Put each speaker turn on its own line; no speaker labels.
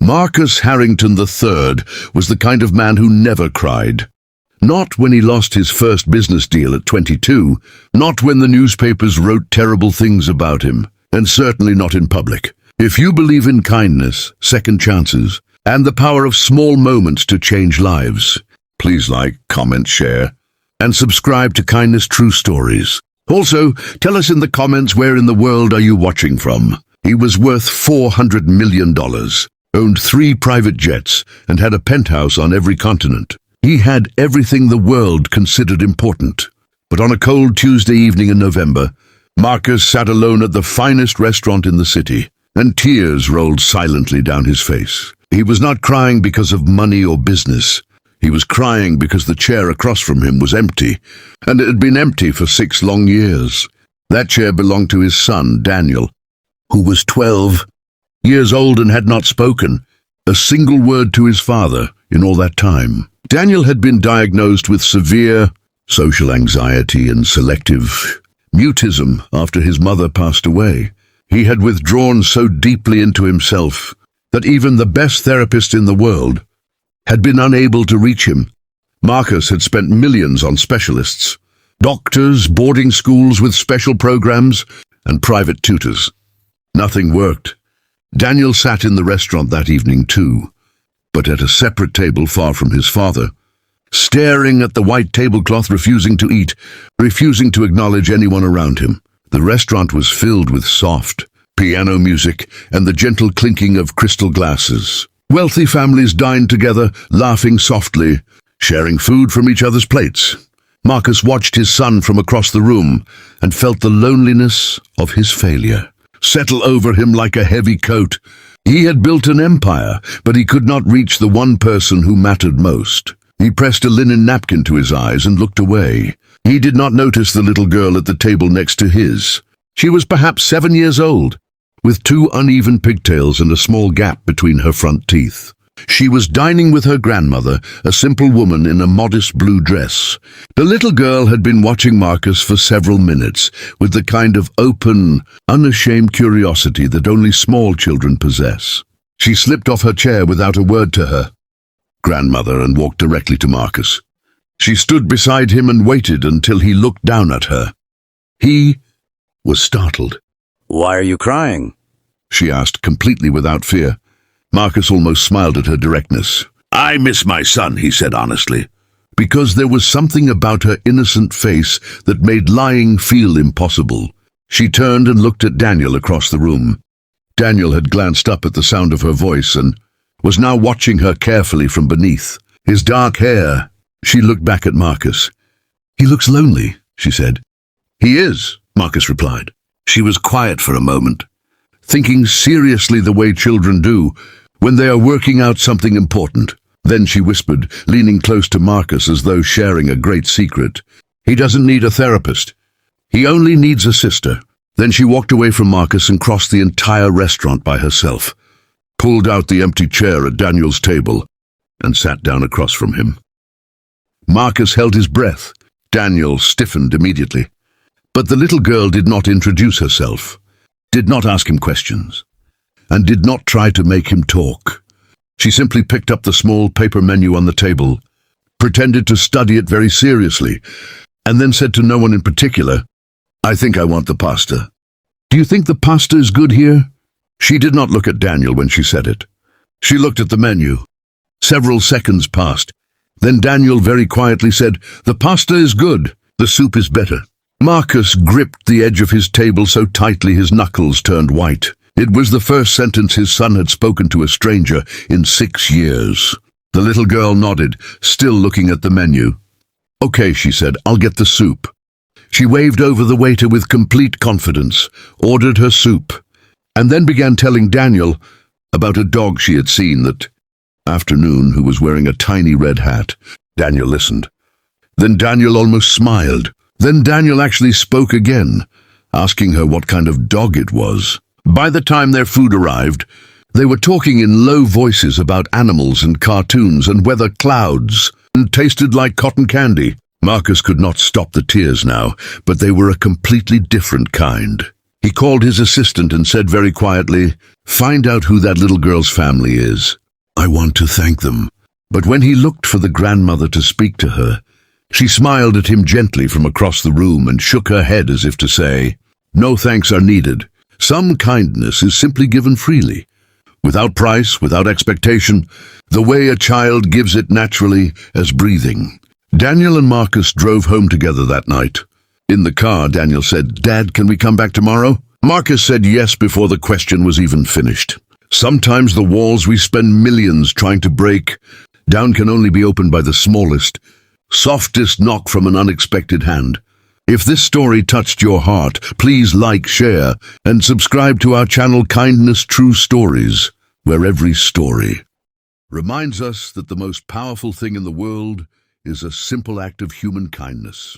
Marcus Harrington III was the kind of man who never cried. Not when he lost his first business deal at 22, not when the newspapers wrote terrible things about him, and certainly not in public. If you believe in kindness, second chances, and the power of small moments to change lives, please like, comment, share, and subscribe to Kindness True Stories. Also, tell us in the comments where in the world are you watching from. He was worth $400 million, owned 3 private jets, and had a penthouse on every continent. He had everything the world considered important. But on a cold Tuesday evening in November, Marcus sat alone at the finest restaurant in the city, and tears rolled silently down his face. He was not crying because of money or business. He was crying because the chair across from him was empty, and it had been empty for 6 long years. That chair belonged to his son, Daniel, who was 12 years old and had not spoken a single word to his father in all that time. Daniel had been diagnosed with severe social anxiety and selective mutism after his mother passed away. He had withdrawn so deeply into himself that even the best therapist in the world had been unable to reach him. Marcus had spent millions on specialists, doctors, boarding schools with special programs, and private tutors. Nothing worked. Daniel sat in the restaurant that evening too, but at a separate table far from his father, staring at the white tablecloth, refusing to eat, refusing to acknowledge anyone around him. The restaurant was filled with soft piano music and the gentle clinking of crystal glasses. Wealthy families dined together, laughing softly, sharing food from each other's plates. Marcus watched his son from across the room and felt the loneliness of his failure settle over him like a heavy coat. He had built an empire, but he could not reach the one person who mattered most. He pressed a linen napkin to his eyes and looked away. He did not notice the little girl at the table next to his. She was perhaps 7 years old, with 2 uneven pigtails and a small gap between her front teeth. She was dining with her grandmother, a simple woman in a modest blue dress. The little girl had been watching Marcus for several minutes, with the kind of open, unashamed curiosity that only small children possess. She slipped off her chair without a word to her grandmother and walked directly to Marcus. She stood beside him and waited until he looked down at her. He was startled.
"Why are you crying?"
she asked, completely without fear. Marcus almost smiled at her directness. "I miss my son," he said honestly, because there was something about her innocent face that made lying feel impossible. She turned and looked at Daniel across the room. Daniel had glanced up at the sound of her voice and was now watching her carefully from beneath. His dark hair. She looked back at Marcus. "He looks lonely," she said. "He is," Marcus replied. She was quiet for a moment, thinking seriously the way children do when they are working out something important. Then she whispered, leaning close to Marcus as though sharing a great secret. "He doesn't need a therapist. He only needs a sister." Then she walked away from Marcus and crossed the entire restaurant by herself, pulled out the empty chair at Daniel's table, and sat down across from him. Marcus held his breath. Daniel stiffened immediately. But the little girl did not introduce herself, did not ask him questions, and did not try to make him talk. She simply picked up the small paper menu on the table, pretended to study it very seriously, and then said to no one in particular, "I think I want the pasta." "Do you think the pasta is good here?" She did not look at Daniel when she said it. She looked at the menu. Several seconds passed. Then Daniel very quietly said, "The pasta is good. The soup is better." Marcus gripped the edge of his table so tightly his knuckles turned white. It was the first sentence his son had spoken to a stranger in 6 years. The little girl nodded, still looking at the menu. "Okay," she said, "I'll get the soup." She waved over the waiter with complete confidence, ordered her soup, and then began telling Daniel about a dog she had seen that afternoon who was wearing a tiny red hat. Daniel listened. Then Daniel almost smiled. Then Daniel actually spoke again, asking her what kind of dog it was. By the time their food arrived, they were talking in low voices about animals and cartoons and weather clouds, and tasted like cotton candy. Marcus could not stop the tears now, but they were a completely different kind. He called his assistant and said very quietly, "Find out who that little girl's family is. I want to thank them." But when he looked for the grandmother to speak to her, she smiled at him gently from across the room and shook her head as if to say, "No thanks are needed. Some kindness is simply given freely, without price, without expectation, the way a child gives it naturally as breathing." Daniel and Marcus drove home together that night. In the car, Daniel said, "Dad, can we come back tomorrow?" Marcus said yes before the question was even finished. Sometimes the walls we spend millions trying to break down can only be opened by the smallest, softest knock from an unexpected hand. If this story touched your heart, please like, share, and subscribe to our channel Kindness True Stories, where every story reminds us that the most powerful thing in the world is a simple act of human kindness.